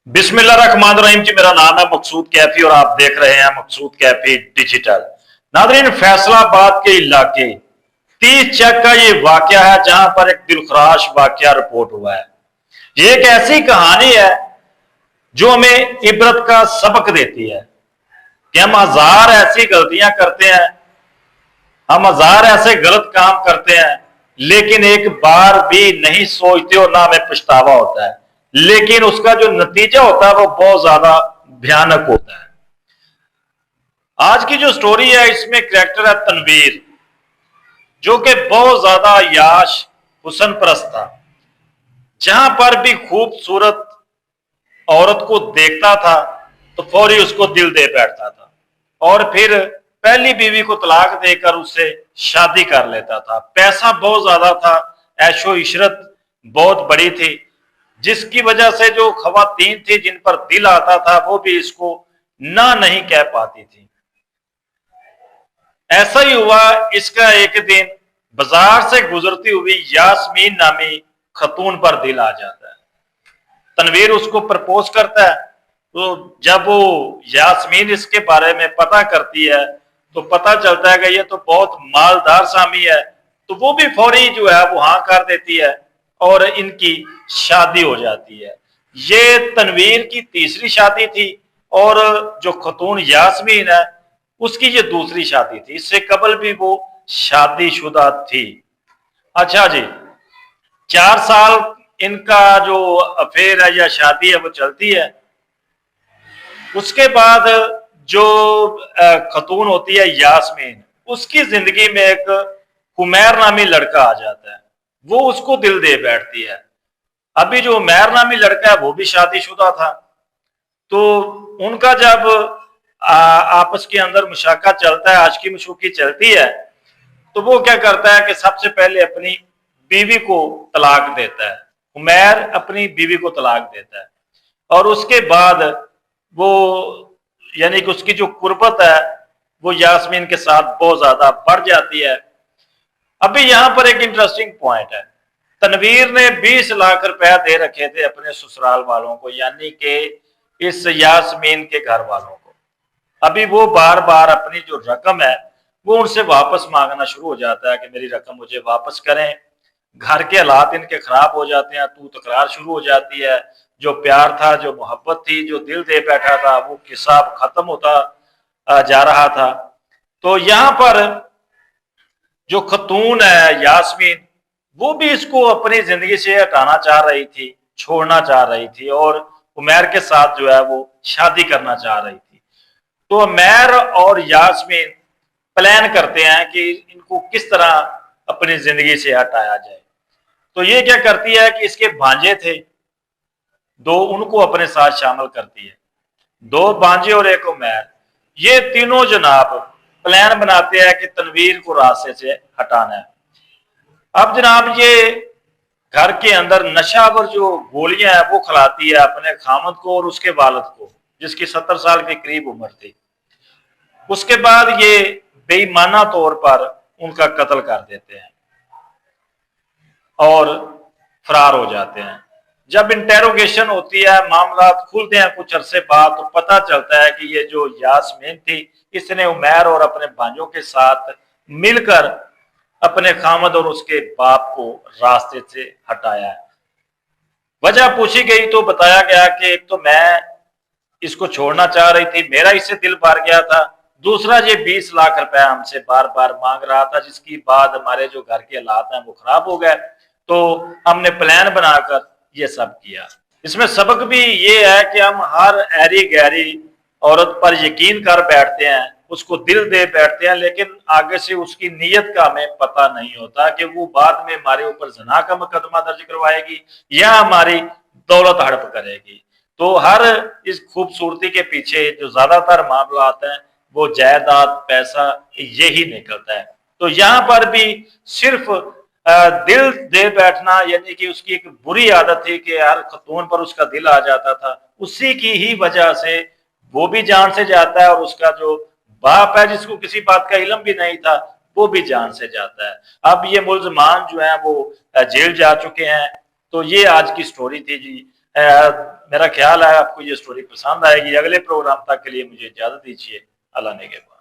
बिस्मिल्लाहिर्रहमानिर्रहीम जी। मेरा नाम है मकसूद कैफी और आप देख रहे हैं मकसूद कैफी डिजिटल। नादरीन, फैसलाबाद के इलाके 30 चक का ये वाकया है जहां पर एक दिलखराश वाकया रिपोर्ट हुआ है। ये एक ऐसी कहानी है जो हमें इबरत का सबक देती है कि हम हजार ऐसी गलतियां करते हैं, हम हजार ऐसे गलत काम करते हैं, लेकिन एक बार भी नहीं सोचते और ना हमें पछतावा होता है, लेकिन उसका जो नतीजा होता है वो बहुत ज्यादा भयानक होता है। आज की जो स्टोरी है इसमें कैरेक्टर है तनवीर, जो कि बहुत ज्यादा याश हुसन परस्त था। जहां पर भी खूबसूरत औरत को देखता था तो फौरी उसको दिल दे बैठता था और फिर पहली बीवी को तलाक देकर उससे शादी कर लेता था। पैसा बहुत ज्यादा था, ऐशो इशरत बहुत बड़ी थी, जिसकी वजह से जो खवातीन थी जिन पर दिल आता था वो भी इसको ना नहीं कह पाती थी। ऐसा ही हुआ, इसका एक दिन बाजार से गुजरती हुई यास्मीन नामी खतून पर दिल आ जाता है। तनवीर उसको प्रपोज करता है। तो जब वो यास्मीन इसके बारे में पता करती है तो पता चलता है कि ये तो बहुत मालदार सामी है, तो वो भी फौरी जो है वो हाँ कर देती है और इनकी शादी हो जाती है। ये तनवीर की तीसरी शादी थी और जो खतून यास्मीन है उसकी ये दूसरी शादी थी। इससे कबल भी वो शादीशुदा थी। अच्छा जी, 4 साल इनका जो अफेयर है या शादी है वो चलती है। उसके बाद जो खतून होती है यास्मीन, उसकी जिंदगी में एक उमैर नामी लड़का आ जाता है। वो उसको दिल दे बैठती है। अभी जो उमैर नामी लड़का है वो भी शादीशुदा था। तो उनका जब आपस के अंदर मुशाका चलता है, आशिकी मशूकी चलती है, तो वो क्या करता है कि सबसे पहले अपनी बीवी को तलाक देता है। उमैर अपनी बीवी को तलाक देता है और उसके बाद वो यानी कि उसकी जो कुर्बत है वो यास्मीन के साथ बहुत ज्यादा बढ़ जाती है। अभी यहां पर एक इंटरेस्टिंग पॉइंट है। तनवीर ने 20 लाख रुपया दे रखे थे अपने ससुराल वालों को, यानी कि इस यास्मीन के घर वालों को। अभी वो बार बार अपनी जो रकम है वो उनसे वापस मांगना शुरू हो जाता है कि मेरी रकम मुझे वापस करें। घर के हालात इनके खराब हो जाते हैं, तू तकरार शुरू हो जाती है। जो प्यार था, जो मोहब्बत थी, जो दिल दे बैठा था, वो हिसाब खत्म होता जा रहा था। तो यहां पर जो खतून है यास्मीन, वो भी इसको अपनी जिंदगी से हटाना चाह रही थी, छोड़ना चाह रही थी और उमैर के साथ जो है वो शादी करना चाह रही थी। तो उमैर और यास्मीन प्लान करते हैं कि इनको किस तरह अपनी जिंदगी से हटाया जाए। तो ये क्या करती है कि इसके भांजे थे दो, उनको अपने साथ शामिल करती है। 2 भांजे और 1 उमैर, ये तीनों जनाब प्लान बनाते हैं कि तनवीर को रास्ते से हटाना है। अब जनाब ये घर के अंदर नशावर जो गोलियां हैं वो खिलाती है अपने खामद को और उसके वालिद को, जिसकी 70 साल के करीब उम्र थी। उसके बाद ये बेईमाना तौर पर उनका कत्ल कर देते हैं और फरार हो जाते हैं। जब इंटेरोगेशन होती है, मामला खुलते हैं कुछ अरसे बाद, तो पता चलता है कि ये जो यास्मीन थी इसने उमैर और अपने भांजों के साथ मिलकर अपने खामद और उसके बाप को रास्ते से हटाया है। वजह पूछी गई तो बताया गया कि एक तो मैं इसको छोड़ना चाह रही थी, मेरा इससे दिल भर गया था, दूसरा ये 20 लाख रुपया हमसे बार बार मांग रहा था, जिसकी बाद हमारे जो घर के हालात हैं वो खराब हो गए। तो हमने प्लान बनाकर ये सब किया। इसमें सबक भी ये है कि हम हर ऐरी गहरी औरत पर यकीन कर बैठते हैं, उसको दिल दे बैठते हैं, लेकिन आगे से उसकी नीयत का हमें पता नहीं होता कि वो बाद में हमारे ऊपर ज़िना का मुकदमा दर्ज करवाएगी या हमारी दौलत हड़प करेगी। तो हर इस खूबसूरती के पीछे जो ज्यादातर मामला आते हैं वो जायदाद, पैसा, यही निकलता है। तो यहां पर भी सिर्फ दिल दे बैठना, यानी कि उसकी एक बुरी आदत थी कि हर खतून पर उसका दिल आ जाता था, उसी की ही वजह से वो भी जान से जाता है और उसका जो बाप है जिसको किसी बात का इल्म भी नहीं था वो भी जान से जाता है। अब ये मुल्जमान जो है वो जेल जा चुके हैं। तो ये आज की स्टोरी थी जी। मेरा ख्याल है आपको ये स्टोरी पसंद आएगी। अगले प्रोग्राम तक के लिए मुझे इजाजत दीजिए। अल्लाह ने के बाद।